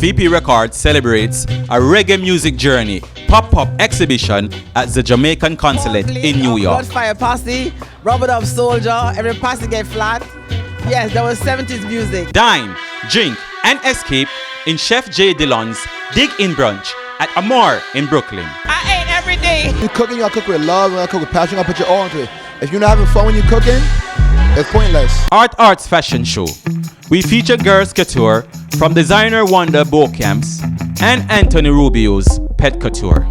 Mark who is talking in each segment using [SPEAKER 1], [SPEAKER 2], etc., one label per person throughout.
[SPEAKER 1] VP Records celebrates a Reggae Music Journey pop-up exhibition at the Jamaican Consulate in New York.
[SPEAKER 2] Bloodfire Posse, Robert Up Soldier, every posse get flat. Yes, that was 70s music.
[SPEAKER 1] Dine, drink, and escape in Chef J Dillon's Dig In Brunch at Amore in Brooklyn.
[SPEAKER 2] I ate every day.
[SPEAKER 3] You cooking, you gotta cook with love, you gotta cook with passion, you gotta put your all into it. If you're not having fun when you're cooking, it's pointless.
[SPEAKER 1] Arts Fashion Show. We feature girls couture from designer Wanda Beaucamps and Anthony Rubio's Pet Couture.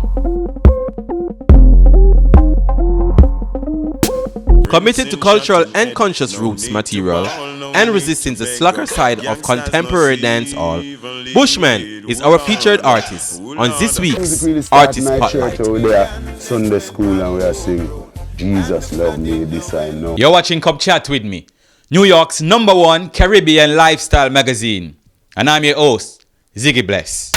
[SPEAKER 4] Committed to cultural and conscious roots material and resisting the slacker side of contemporary dancehall, Bushman is our featured artist on this week's Artist Spotlight.
[SPEAKER 5] Over there, Sunday school, and we are singing Jesus love me, this I know.
[SPEAKER 1] You're watching Come Chat With Me, New York's #1 Caribbean lifestyle magazine. And I'm your host, Ziggy Bless.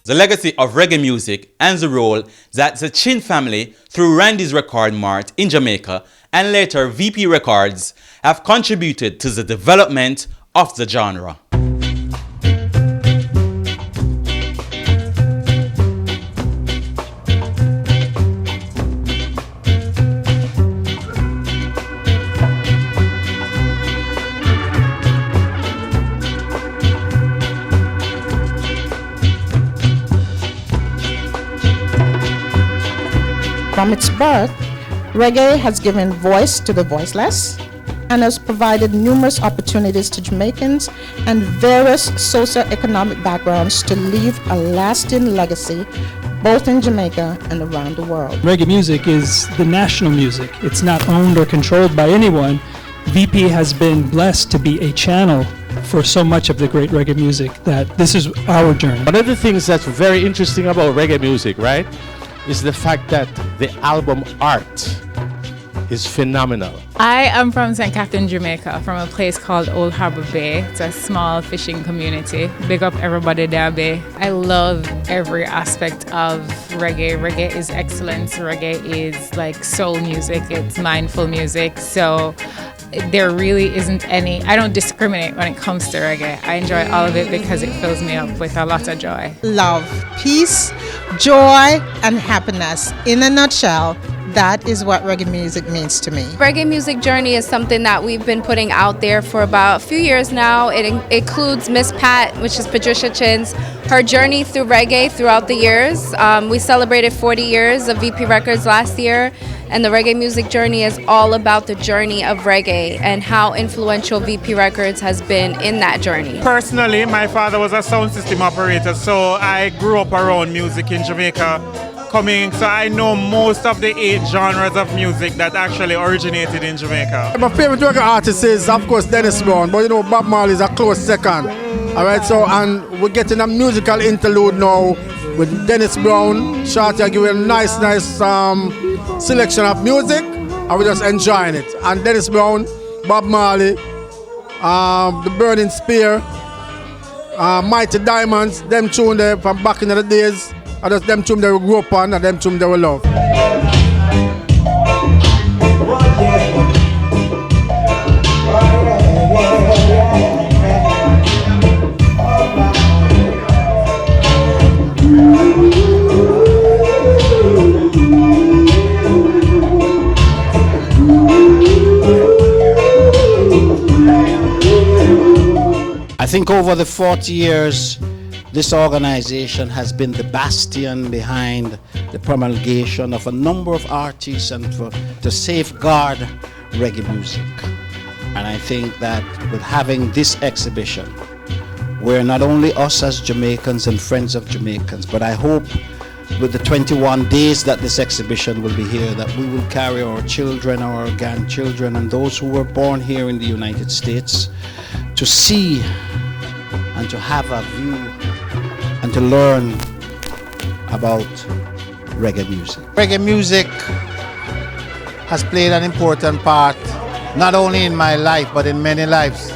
[SPEAKER 1] The legacy of reggae music and the role that the CEEN family, through Randy's Record Mart in Jamaica and later VP Records, have contributed to the development of the genre.
[SPEAKER 6] From its birth, reggae has given voice to the voiceless and has provided numerous opportunities to Jamaicans and various socio-economic backgrounds to leave a lasting legacy both in Jamaica and around the world.
[SPEAKER 7] Reggae music is the national music. It's not owned or controlled by anyone. VP has been blessed to be a channel for so much of the great reggae music that this is our journey.
[SPEAKER 8] One of the things that's very interesting about reggae music, right, is the fact that the album art is phenomenal.
[SPEAKER 9] I am from St. Catherine, Jamaica, from a place called Old Harbor Bay. It's a small fishing community. Big up everybody there, Bay. I love every aspect of reggae. Reggae is excellence. Reggae is like soul music. It's mindful music. So there really isn't any, I don't discriminate when it comes to reggae. I enjoy all of it because it fills me up with a lot of joy.
[SPEAKER 6] Love, peace, joy, and happiness. In a nutshell, that is what reggae music means to me.
[SPEAKER 10] Reggae Music Journey is something that we've been putting out there for about a few years now. It includes Miss Pat, which is Patricia Chin's, her journey through reggae throughout the years. We celebrated 40 years of VP Records last year, and the Reggae Music Journey is all about the journey of reggae and how influential VP Records has been in that journey.
[SPEAKER 11] Personally, my father was a sound system operator, so I grew up around music in Jamaica. So I know most of the 8 genres of music that actually originated in Jamaica.
[SPEAKER 3] My favorite reggae artist is, of course, Dennis Brown, but you know, Bob Marley is a close second. All right, so, and we're getting a musical interlude now with Dennis Brown. Shorty, I give you a nice selection of music, and we're just enjoying it. And Dennis Brown, Bob Marley, The Burning Spear, Mighty Diamonds, them tune there from back in the days. And that's them tune they will grow up on and them tune they will love.
[SPEAKER 12] I think over the 40 years, this organization has been the bastion behind the promulgation of a number of artists and to safeguard reggae music. And I think that with having this exhibition, where not only us as Jamaicans and friends of Jamaicans, but I hope with the 21 days that this exhibition will be here, that we will carry our children, our grandchildren, and those who were born here in the United States to see and to have a view and to learn about reggae music.
[SPEAKER 13] Reggae music has played an important part, not only in my life, but in many lives.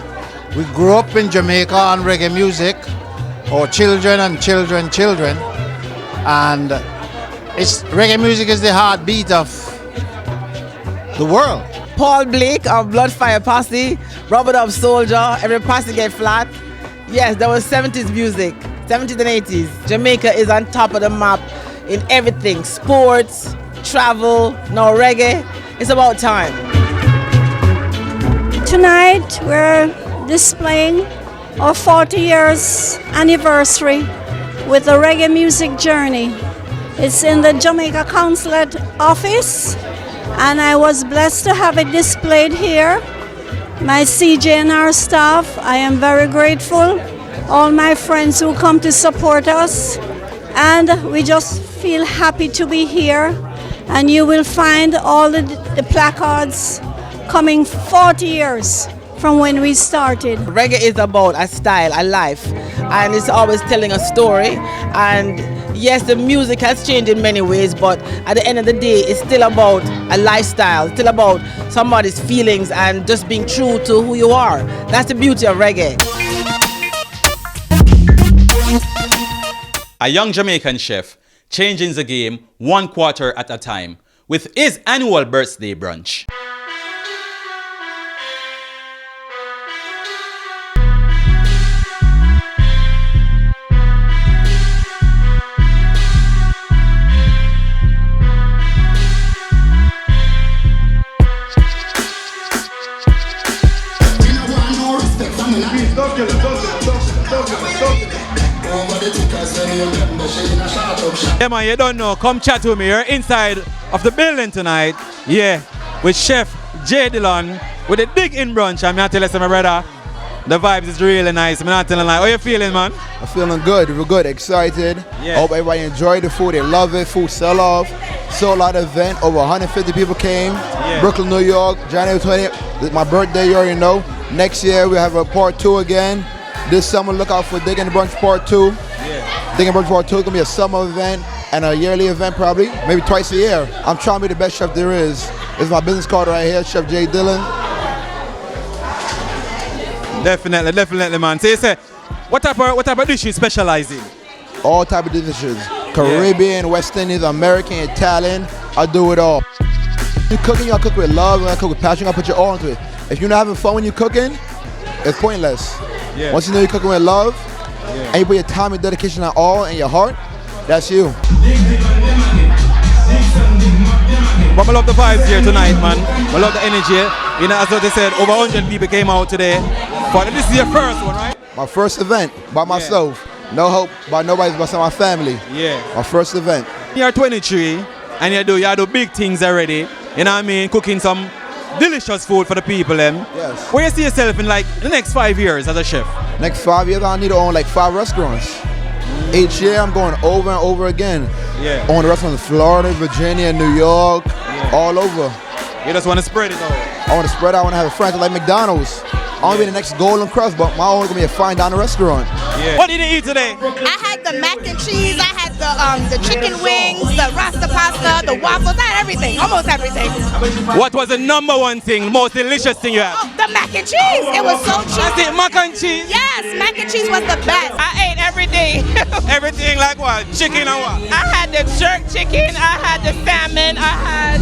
[SPEAKER 13] We grew up in Jamaica on reggae music, our children and children, and reggae music is the heartbeat of the world.
[SPEAKER 2] Paul Blake of Bloodfire Posse, Robert of Soldier, every posse get flat. Yes, that was 70s music, 70s and 80s. Jamaica is on top of the map in everything, sports, travel, no reggae. It's about time.
[SPEAKER 14] Tonight we're displaying our 40 years anniversary with the Reggae Music Journey. It's in the Jamaica Consulate office, and I was blessed to have it displayed here. My CJNR staff, I am very grateful. All my friends who come to support us, and we just feel happy to be here. And you will find all the placards coming 40 years from when we started.
[SPEAKER 2] Reggae is about a style, a life, and it's always telling a story. And yes, the music has changed in many ways, but at the end of the day, it's still about a lifestyle, still about somebody's feelings and just being true to who you are. That's the beauty of reggae.
[SPEAKER 1] A young Jamaican chef changing the game 1 quarter at a time with his annual birthday brunch. Yeah man, you don't know, come chat to me. You're inside of the building tonight. Yeah, with Chef J Dillon with a big in brunch. I'm not telling you, my brother, the vibes is really nice. I'm not telling you, how you feeling, man?
[SPEAKER 15] I'm feeling good, real good, excited.
[SPEAKER 1] Yeah.
[SPEAKER 15] Hope everybody enjoyed the food, they love it. Food sell off, sold out event, over 150 people came.
[SPEAKER 1] Yeah.
[SPEAKER 15] Brooklyn, New York, January 20th, this is my birthday, you already know. Next year we have a part 2 again. This summer, look out for Digging the Brunch Part 2.
[SPEAKER 1] Yeah.
[SPEAKER 15] Digging the Brunch Part 2 is gonna be a summer event and a yearly event probably, maybe twice a year. I'm trying to be the best chef there is. This is my business card right here, Chef J Dillon.
[SPEAKER 1] Definitely, man. So you say, what type of dish you specialize in?
[SPEAKER 15] All type of dishes. Caribbean, West Indies, American, Italian, I do it all. You cooking, you gotta cook with love, you gotta cook with passion, you gotta put your all into it. If you're not having fun when you're cooking, it's pointless.
[SPEAKER 1] Yeah.
[SPEAKER 15] Once you know you're cooking with love, and you put your time and dedication and all in your heart, that's you.
[SPEAKER 1] But I love the vibes here tonight, man. I love the energy. You know, as they said, over 100 people came out today. But this is your first one, right?
[SPEAKER 15] My first event by myself. No hope by nobody but my family.
[SPEAKER 1] Yeah.
[SPEAKER 15] My first event.
[SPEAKER 1] You're 23 and you do big things already. You know what I mean? Cooking some delicious food for the people.
[SPEAKER 15] Yes.
[SPEAKER 1] Where you see yourself in like the next 5 years as a chef?
[SPEAKER 15] Next 5 years, I need to own like 5 restaurants. Each year, I'm going over and over again.
[SPEAKER 1] Yeah.
[SPEAKER 15] Own restaurants in Florida, Virginia, New York, all over.
[SPEAKER 1] You just want to spread it all?
[SPEAKER 15] I want to spread out. I want to have a franchise like McDonald's. I want to be the next Golden Crust, but my own is going to be a fine dining restaurant.
[SPEAKER 1] Yeah. What did you eat today?
[SPEAKER 16] I had the mac and cheese, I had the chicken wings, the rasta pasta, the waffles, I had everything, almost everything.
[SPEAKER 1] What was the number one thing, most delicious thing you had?
[SPEAKER 16] Oh, the mac and cheese, it was so cheap.
[SPEAKER 1] That's it, mac and cheese?
[SPEAKER 16] Yes, mac and cheese was the best.
[SPEAKER 9] I ate everything.
[SPEAKER 1] Everything like what? Chicken and what?
[SPEAKER 9] I had the jerk chicken, I had the salmon, I had,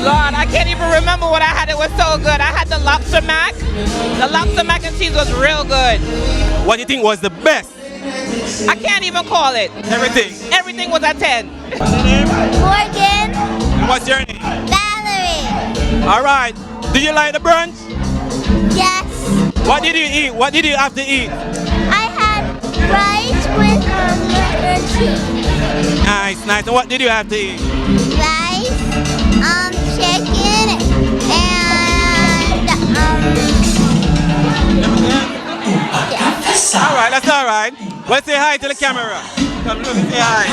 [SPEAKER 9] Lord, I can't even remember what I had. It was so good. I had the lobster mac. The lobster mac and cheese was real good.
[SPEAKER 1] What do you think was the best?
[SPEAKER 9] I can't even call it.
[SPEAKER 1] Everything?
[SPEAKER 9] Everything was a 10.
[SPEAKER 16] Morgan.
[SPEAKER 1] What's your name?
[SPEAKER 16] Valerie.
[SPEAKER 1] All right. Do you like the brunch?
[SPEAKER 16] Yes.
[SPEAKER 1] What did you eat? What did you have to eat?
[SPEAKER 16] I had rice with mac and cheese.
[SPEAKER 1] Nice. And what did you have to eat?
[SPEAKER 16] Rice, chicken, and
[SPEAKER 1] All right, that's all right. Let's say hi to the camera. Come look and say hi.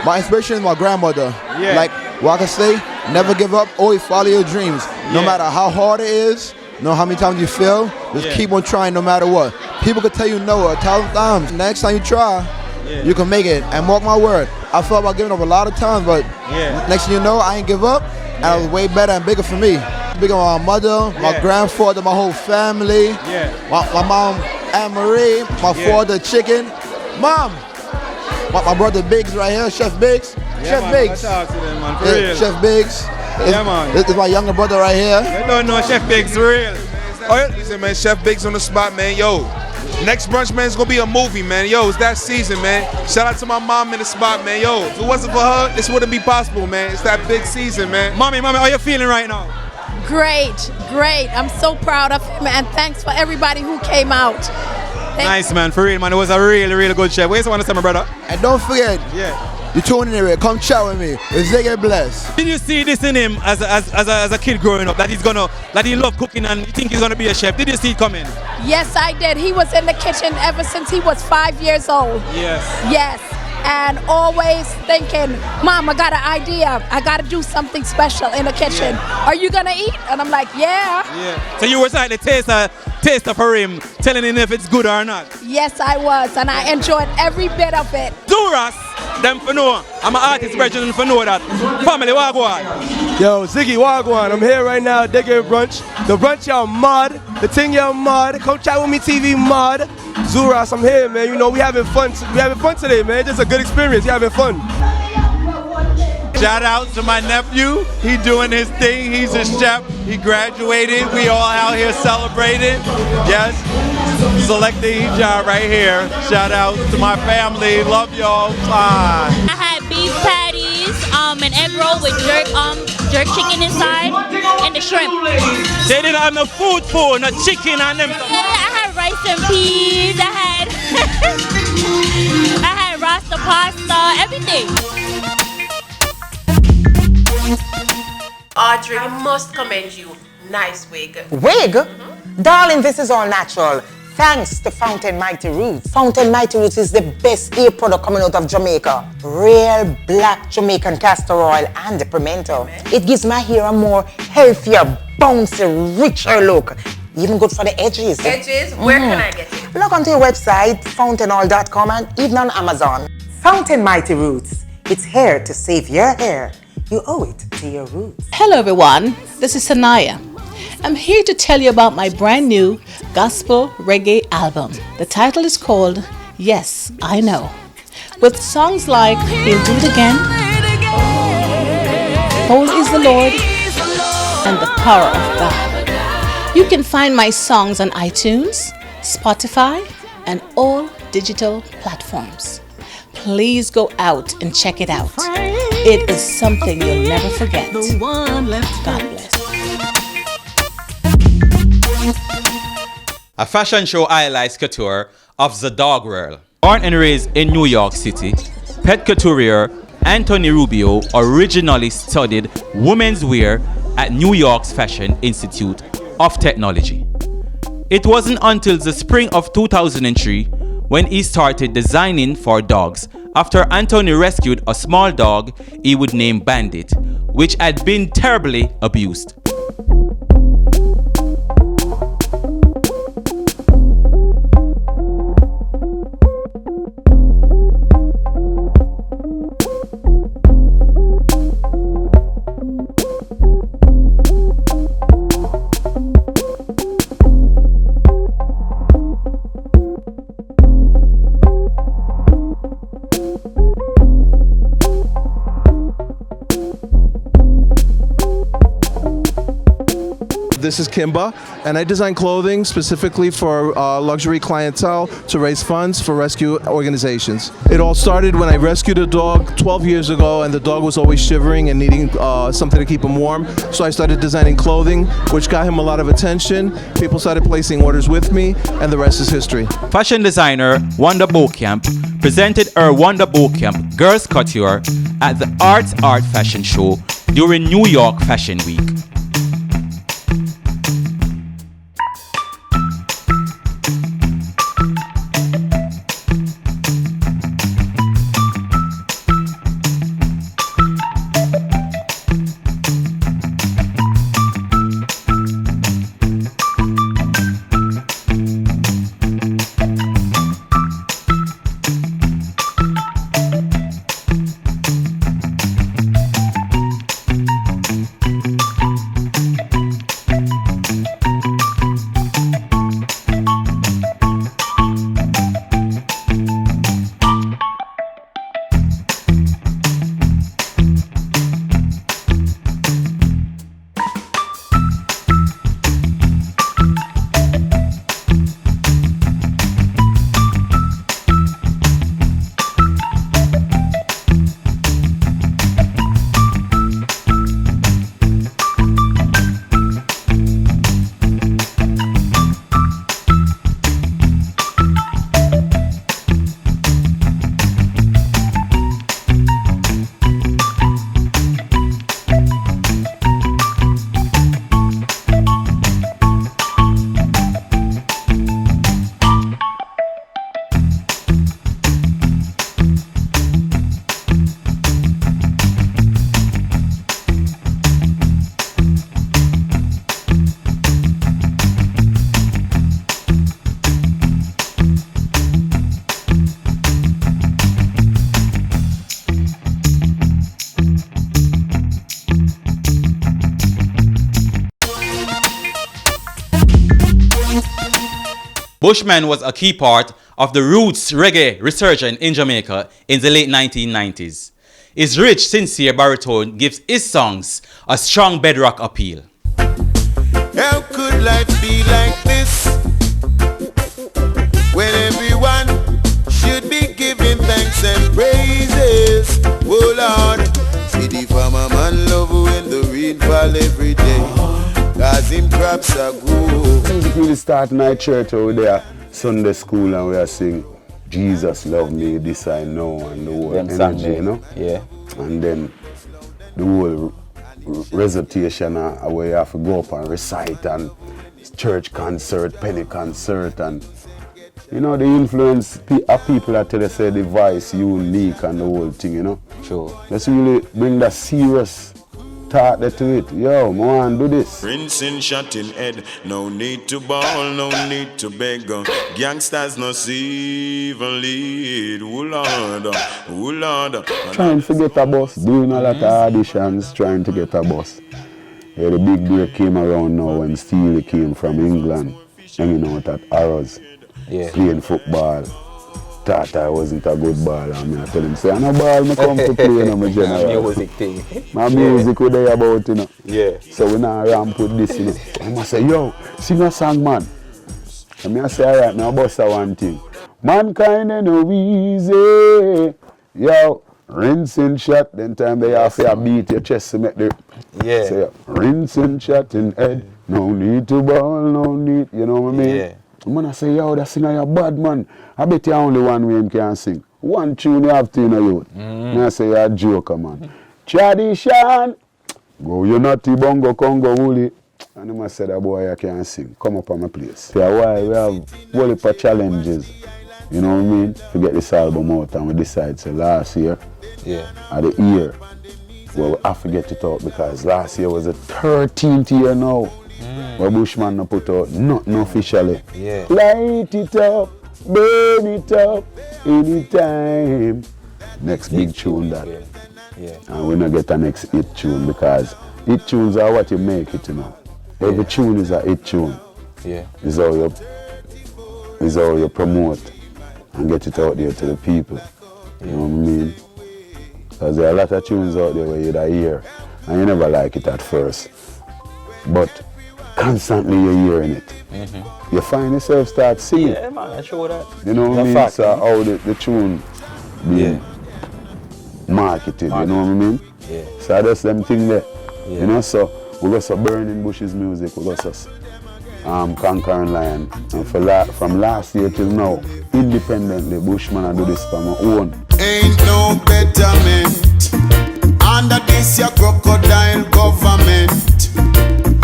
[SPEAKER 15] My inspiration is my grandmother.
[SPEAKER 1] Yeah.
[SPEAKER 15] Like, what I can say, never give up, always follow your dreams. No matter how hard it is, no how many times you fail, just keep on trying no matter what. People could tell you no 1,000 times. Next time you try, you can make it. And mark my word, I felt about giving up a lot of times, but next thing you know, I ain't give up, and it was way better and bigger for me. Bigger on my mother, my grandfather, my whole family, my mom, Anne-Marie, my father, Chicken. Mom! My brother Biggs right here, Chef Biggs. Chef Biggs.
[SPEAKER 1] Talk to them, man, for real.
[SPEAKER 15] Chef Biggs.
[SPEAKER 17] Yeah, man.
[SPEAKER 15] This is my younger brother right here.
[SPEAKER 17] You don't know Chef Biggs real.
[SPEAKER 18] Listen, man, Chef Biggs on the spot, man. Yo, next brunch, man, it's gonna be a movie, man. Yo, it's that season, man. Shout out to my mom in the spot, man. Yo, if it wasn't for her, this wouldn't be possible, man. It's that big season, man.
[SPEAKER 17] Mommy, how you feeling right now?
[SPEAKER 19] Great. I'm so proud of him, and thanks for everybody who came out.
[SPEAKER 17] Nice, man, for real, man. It was a really good chef. What do you want to say, my brother?
[SPEAKER 15] And don't forget, you tune in here, come chat with me. It's Reggae Bless.
[SPEAKER 17] Did you see this in him as a kid growing up, that he loved cooking and you think he's gonna be a chef? Did you see it coming?
[SPEAKER 19] Yes, I did. He was in the kitchen ever since he was 5 years old. Yes. And always thinking, Mom, I got an idea. I got to do something special in the kitchen. Are you going to eat? And I'm like, yeah.
[SPEAKER 17] So you were trying to taste for him, telling him if it's good or not?
[SPEAKER 19] Yes, I was. And I enjoyed every bit of it.
[SPEAKER 17] Zuras, them for know. I'm an artist version for know that. Family, Wagwan.
[SPEAKER 20] Yo, Ziggy Wagwan. I'm here right now at Reggae Brunch. The brunch, y'all mud. The thing, y'all mud. Come chat with me, TV mud. Zuras, I'm here, man. You know, we having fun. We having fun today, man. Just a good experience. We having fun.
[SPEAKER 21] Shout out to my nephew. He doing his thing. He's a chef. He graduated. We all out here celebrating. Yes. Select the job right here. Shout out to my family. Love y'all.
[SPEAKER 22] I had beef patties, an egg roll with jerk chicken inside, and the shrimp.
[SPEAKER 17] They didn't have no food, no chicken and them.
[SPEAKER 22] Yeah, I had rice and peas. I had rasta pasta, everything.
[SPEAKER 23] Audrey, I must commend you. Nice wig.
[SPEAKER 24] Wig? Darling, this is all natural. Thanks to Fountain Mighty Roots. Fountain Mighty Roots is the best hair product coming out of Jamaica. Real black Jamaican castor oil and the pimento. It gives my hair a more healthier, bouncy, richer look. Even good for the edges.
[SPEAKER 23] Edges? Where can I get it?
[SPEAKER 24] Log onto your website, fountainoil.com, and even on Amazon. Fountain Mighty Roots. It's hair to save your hair. You owe it to your roots.
[SPEAKER 25] Hello everyone, this is Sanaya. I'm here to tell you about my brand new gospel reggae album. The title is called Yes, I Know. With songs like He'll Do It Again, Holy is the Lord, and The Power of God. You can find my songs on iTunes, Spotify, and all digital platforms. Please go out and check it out. It is something you'll never forget. God bless.
[SPEAKER 1] A fashion show highlights couture of the dog world. Born and raised in New York City, pet couturier Anthony Rubio originally studied women's wear at New York's Fashion Institute of Technology. It wasn't until the spring of 2003 when he started designing for dogs after Anthony rescued a small dog he would name Bandit, which had been terribly abused.
[SPEAKER 26] This is Kimba, and I design clothing specifically for luxury clientele to raise funds for rescue organizations. It all started when I rescued a dog 12 years ago, and the dog was always shivering and needing something to keep him warm. So I started designing clothing, which got him a lot of attention. People started placing orders with me, and the rest is history.
[SPEAKER 1] Fashion designer Wanda Beaucamp presented her Wanda Beaucamp Girls Couture at the Arts Art Fashion Show during New York Fashion Week. Bushman was a key part of the roots reggae resurgence in Jamaica in the late 1990s. His rich, sincere baritone gives his songs a strong bedrock appeal.
[SPEAKER 4] How could life be like this, when everyone should be giving thanks and praises? Oh Lord, see the farmer man love when the rain fall every day, cause him crops are good.
[SPEAKER 5] Music really start in our church over there, Sunday school, and we are sing Jesus love me, this I know, and the whole energy, you know?
[SPEAKER 6] Yeah.
[SPEAKER 5] And then the whole recitation where you have to go up and recite, and church concert, penny concert, and you know the influence of people that tell us say the voice unique and the whole thing, you know.
[SPEAKER 6] Sure.
[SPEAKER 5] Let's really bring that serious thought to it. Yo, man, do this.
[SPEAKER 4] Rinsing, shot in head, no need to ball, no need to beg. Gangsters no see even lead. Oh Lord.
[SPEAKER 5] Trying to get a bus, doing a lot of auditions, trying to get a bus. Yeah, the big break came around now when Steely came from England, hanging out at Arrows, playing football. Thought I wasn't a good baller. I mean, I tell him, say, I'm a ball, I come to play in my general.
[SPEAKER 6] Music thing.
[SPEAKER 5] My music we there about, you know.
[SPEAKER 6] Yeah.
[SPEAKER 5] So we now ramp with this, you know. I must say, yo, sing a song, man. And I say, alright, I bust a one thing. Mankind ain't no easy. Yo, rinse and shot, then time they have to beat your chest to make the...
[SPEAKER 6] Yeah.
[SPEAKER 5] Say, rinse and shot in head. No need to ball, no need, you know what I mean?
[SPEAKER 6] Yeah.
[SPEAKER 5] Man, I say, yo, that singer, you're bad, man. I bet you only one way him can sing. One tune you have to, you know, youth. And I say, you're a joker, man. Tradition. Go, you naughty bongo, Congo, woolly. And him I say, that boy, I can't sing. Come up on my place. Yeah, why? We have whole heap of challenges. You know what I mean? To get this album out, and we decide, so last year, at the year, well, we have to get it out because last year was the 13th year now. Where Bushman no put out nothing officially.
[SPEAKER 6] Yeah.
[SPEAKER 5] Light it up, burn it up, anytime. Next big tune that.
[SPEAKER 6] Yeah.
[SPEAKER 5] And we not get a next hit tune because hit tunes are what you make it, you know. Every tune is a hit tune.
[SPEAKER 6] Yeah.
[SPEAKER 5] It's how you promote and get it out there to the people. You know what I mean? Because there are a lot of tunes out there where you hear and you never like it at first. But constantly you're hearing it. You find yourself start singing.
[SPEAKER 6] Yeah, man, I show that.
[SPEAKER 5] You know what I mean?
[SPEAKER 6] Fact,
[SPEAKER 5] so how the tune being marketed, you know what I mean?
[SPEAKER 6] Yeah.
[SPEAKER 5] So that's them thing there.
[SPEAKER 6] Yeah.
[SPEAKER 5] You know, so we got some Burning Bushes music, we got some Conquering Lion. And from last year till now, independently, Bushman I do this for my own.
[SPEAKER 4] Ain't no betterment under this your crocodile government.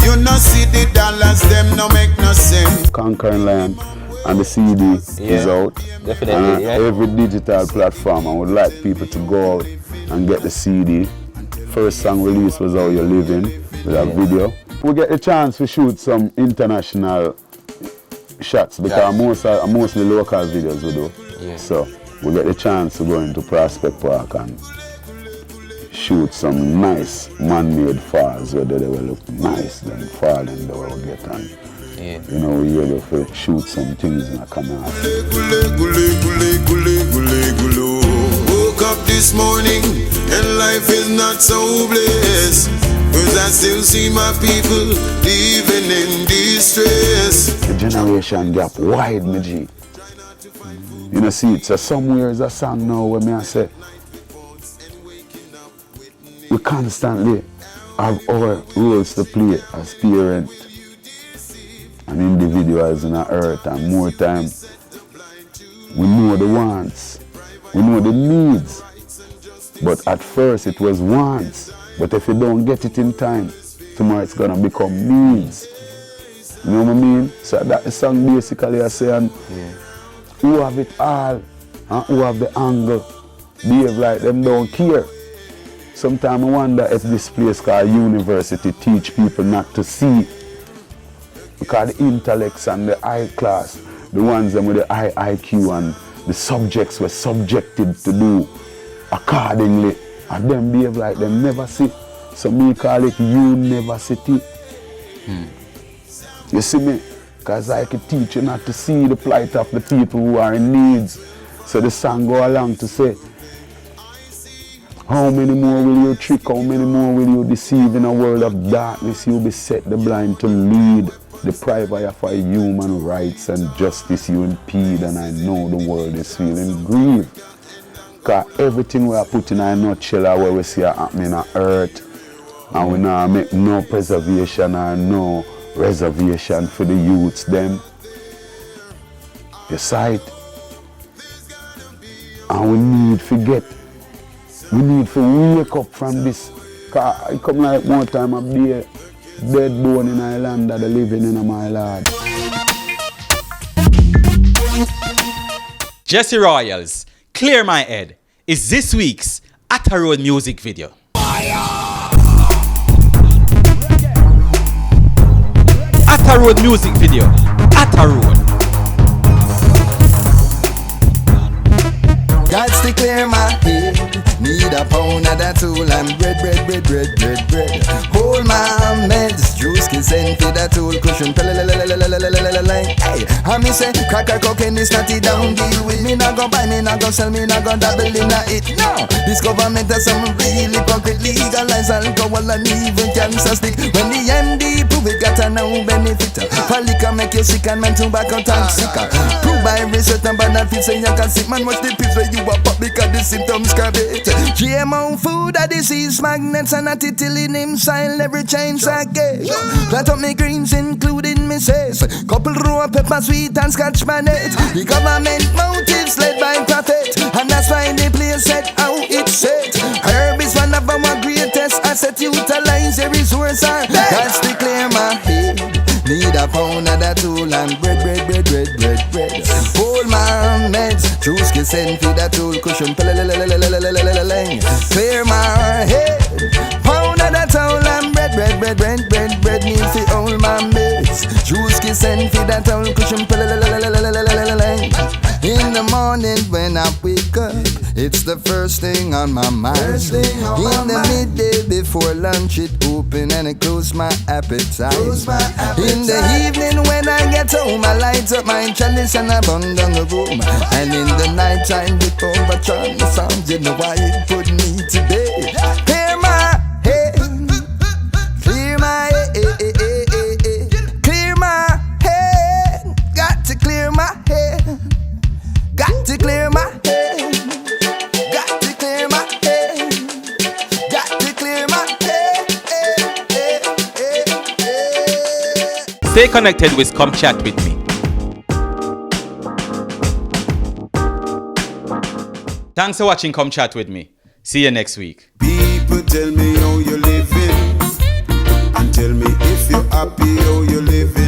[SPEAKER 4] You no see the dollars, them no make no sense.
[SPEAKER 5] Conquering Lion and the CD is out.
[SPEAKER 6] Definitely,
[SPEAKER 5] and every digital platform. I would like people to go out and get the CD. First song release was How You Living with a video. We get a chance to shoot some international shots because mostly local videos we do.
[SPEAKER 6] Yeah.
[SPEAKER 5] So we get a chance to go into Prospect Park and shoot some nice man-made falls where they will look nice, then fall and they will get on. You know, we able to shoot some things in a camera.
[SPEAKER 4] Woke up this morning and life is not so blessed, 'cause I still see my people living in distress.
[SPEAKER 5] The generation gap wide, my G. You know, see, it's somewhere is a song now where me I say, we constantly have our roles to play as parents and individuals in the earth, and more time we know the wants, we know the needs, but at first it was wants, but if you don't get it in time, tomorrow it's gonna become needs. You know what I mean? So that the song basically is saying, who have it all and who have the angle behave like them don't care. Sometimes I wonder if this place called university teach people not to see, because the intellects and the high class, the ones them with the high IQ and the subjects were subjected to do accordingly, and them behave like them never see. So me call it university. You see me? Because I could teach you not to see the plight of the people who are in needs. So the song go along to say, how many more will you trick, how many more will you deceive in a world of darkness? You beset the blind to lead, deprive of our human rights and justice you impede, and I know the world is feeling grief. Because everything we are putting in a nutshell are where we see are happening on earth, and we now make no preservation or no reservation for the youths them. You sight. And we need to wake up from this. Cause I come like one time up there, dead bone in Ireland that are living in my lord.
[SPEAKER 1] Jesse Royals, Clear My Head is this week's Atta Road music video. Atta Road music video. Atta Road.
[SPEAKER 3] God's to clear my head. Need a pound of that tool and bread. Hold my meds, juice kiss and feed that tool cushion. Hey, I me say cracker cocaine is not it down. Deal with me, not go buy me, not go sell me, not go double in it. No, this government has some really hypocrite. Legalize alcohol and even cancer stick. When the MD prove it got a no benefit. For liquor make you sick and man tobacco toxic. Prove by research and benefits and you can sick. Man watch the pills where you are pop because the symptoms curve it. GMO food a disease magnets and a title in him style every change I get. Plant up me greens including me says. Couple row of pepper sweet and scotch bonnet. The government motives led by profit, and that's why they play set how it's set. Herb is one of our greatest asset. Utilize the resource. That's to clear my head. Need a pound of that tool and bread. Hold my meds, juice kiss and feed that tool cushion. Clear my head. Pound of that tool and bread. Need to hold my meds, juice kiss and feed that tool cushion. In the morning when I wake up, it's the first thing on my mind. In the midday before lunch it open and it close my appetite. In the evening when I get home I light up my chalice and I burn down the room. And in the night time before I turn the sound, you know why it put me to bed. Clear my head, clear my head, clear my head. Got to clear my head. Got to clear my head. Got to clear my head. Got to clear my head.
[SPEAKER 1] Stay connected with Come Chat With Me. Thanks for watching Come Chat With Me. See you next week.
[SPEAKER 4] People tell me how you're living, and tell me if you're happy how you're living.